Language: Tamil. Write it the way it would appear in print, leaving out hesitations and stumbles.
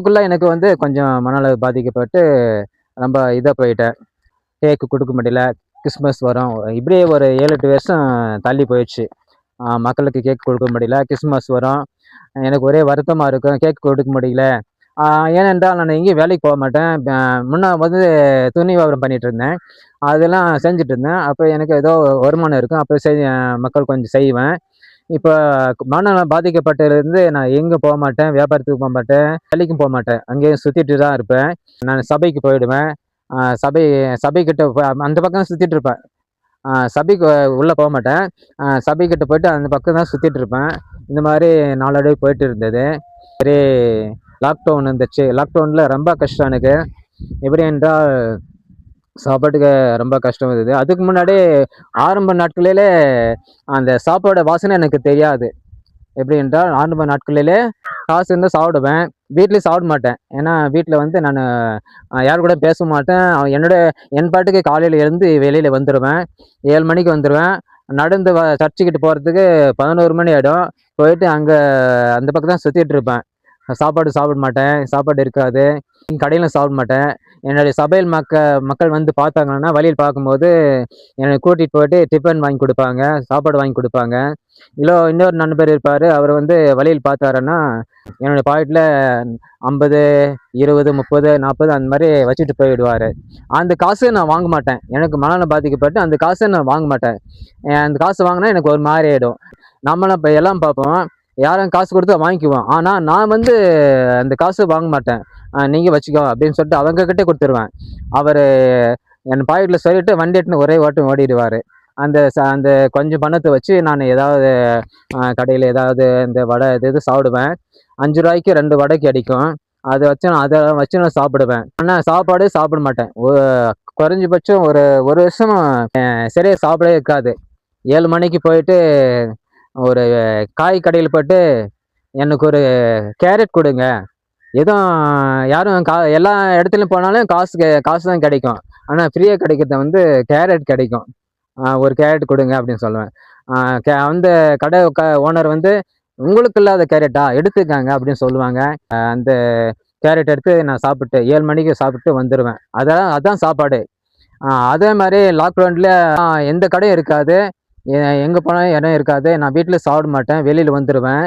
அதுக்குள்ள எனக்கு வந்து கொஞ்சம் மனநல பாதிக்கப்பட்டு ரொம்ப இதாக போயிட்டேன். கேக்கு கொடுக்க முடியல. கிறிஸ்மஸ் வரும். இப்படியே ஒரு 7, 8 வருஷம் தள்ளி போயிடுச்சு. மக்களுக்கு கேக் கொடுக்க முடியல. கிறிஸ்மஸ் வரும். எனக்கு ஒரே வருத்தமா இருக்கும். கேக் கொடுக்க முடியல. ஏனென்றால் நான் எங்கேயும் வேலைக்கு போக மாட்டேன். முன்ன வந்து துணி வியாபாரம் பண்ணிட்டு இருந்தேன். அதெல்லாம் செஞ்சுட்டு இருந்தேன். அப்போ எனக்கு ஏதோ வருமானம் இருக்கும். அப்போ மக்கள் கொஞ்சம் செய்வேன். இப்போ மனநலம் பாதிக்கப்பட்டதுலேருந்து நான் எங்கே போக மாட்டேன். வியாபாரத்துக்கு போக மாட்டேன். வேலைக்கும் போக மாட்டேன். அங்கேயே சுற்றிட்டு தான் இருப்பேன். நான் சபைக்கு போயிடுவேன். சபை சபைக்கிட்ட அந்த பக்கம் சுற்றிட்டு இருப்பேன். சபைக்கு உள்ளே போக மாட்டேன். சபைக்கிட்ட போயிட்டு அந்த பக்கம் தான் சுற்றிட்டு இருப்பேன். இந்த மாதிரி நாளடைவு போயிட்டு இருந்தது. சரி, லாக்டவுன் இருந்துச்சு. லாக்டவுனில் ரொம்ப கஷ்டம் எனக்கு. எப்படி என்றால் சாப்பாட்டுக்கு ரொம்ப கஷ்டம் இருந்தது. அதுக்கு முன்னாடி ஆரம்ப நாட்களிலே அந்த சாப்பாடு வாசனை எனக்கு தெரியாது. எப்படி என்றால் ஆரம்ப நாட்களிலே காசு இருந்தால் சாப்பிடுவேன். வீட்லேயும் சாப்பிட மாட்டேன். ஏன்னா வீட்டில் வந்து நான் யார் கூட பேச மாட்டேன். என் பாட்டுக்கு காலையில் எழுந்து வெளியில் வந்துடுவேன். 7 மணிக்கு வந்துடுவேன். நடந்து சர்ச்சுக்கிட்டு போகிறதுக்கு 11 மணி ஆகிடும். போயிட்டு அங்கே அந்த பக்கம் தான் சுற்றிட்டு இருப்பேன். சாப்பாடு சாப்பிட மாட்டேன். சாப்பாடு இருக்காது. கடையில் சாப்பிட மாட்டேன். என்னுடைய சபையில் மக்கள் வந்து பார்த்தாங்கன்னா வழியில் பார்க்கும்போது என்னை கூட்டிகிட்டு போயிட்டு டிஃபன் வாங்கி கொடுப்பாங்க. சாப்பாடு வாங்கி கொடுப்பாங்க. இன்னொரு நண்பர் இருப்பார். அவர் வந்து வழியில் பார்த்தாருன்னா என்னுடைய பாக்கெட்டில் 50, 20, 30, 40 அந்த மாதிரி வச்சுட்டு போயிடுவார். அந்த காசை நான் வாங்க மாட்டேன். எனக்கு மனநலம் பாதிக்கப்பட்டு அந்த காசை நான் வாங்க மாட்டேன். அந்த காசு வாங்கினா எனக்கு ஒரு மாதிரி ஆகிடும். நம்மளாம் இப்போ எல்லாம் பார்ப்போம். யாரும் காசு கொடுத்தா வாங்கிக்குவோம். ஆனால் நான் வந்து அந்த காசு வாங்க மாட்டேன். நீங்கள் வச்சுக்கோ அப்படின்னு சொல்லிட்டு அவங்கக்கிட்டே கொடுத்துருவேன். அவர் என் பாக்கெட்டில் சொல்லிட்டு வண்டி எடுத்துன்னு ஒரே ஓட்டம் ஓடிடுவார். அந்த கொஞ்சம் பணத்தை வச்சு நான் ஏதாவது கடையில் ஏதாவது இந்த வடை இது சாப்பிடுவேன். 5 ரூபாய்க்கு 2 வடை கிடைக்கும். அதை வச்சு நான் சாப்பிடுவேன். ஆனால் சாப்பாடு சாப்பிட மாட்டேன். குறைஞ்சபட்சம் ஒரு வருஷம் சரியாக சாப்பிடவே இருக்காது. 7 மணிக்கு போயிட்டு ஒரு காய் கடையில் போயிட்டு எனக்கு ஒரு கேரட் கொடுங்க. எதுவும் யாரும் எல்லா இடத்துலையும் போனாலும் காசு தான் கிடைக்கும். ஆனால் ஃப்ரீயாக கிடைக்கிறது வந்து கேரட் கிடைக்கும். ஒரு கேரட் கொடுங்க அப்படின்னு சொல்லுவேன். அந்த கடை ஓனர் வந்து உங்களுக்கு இல்லாத கேரட்டா எடுத்துக்காங்க அப்படின்னு சொல்லுவாங்க. அந்த கேரட் எடுத்து நான் சாப்பிட்டு 7 மணிக்கு சாப்பிட்டு வந்துடுவேன். அதான் சாப்பாடு. அதே மாதிரி லாக்டவுனில் எந்த கடையும் இருக்காது. எங்கே போனாலும் இடம் இருக்காது. நான் வீட்டில் சாப்பிட மாட்டேன். வெளியில் வந்துடுவேன்.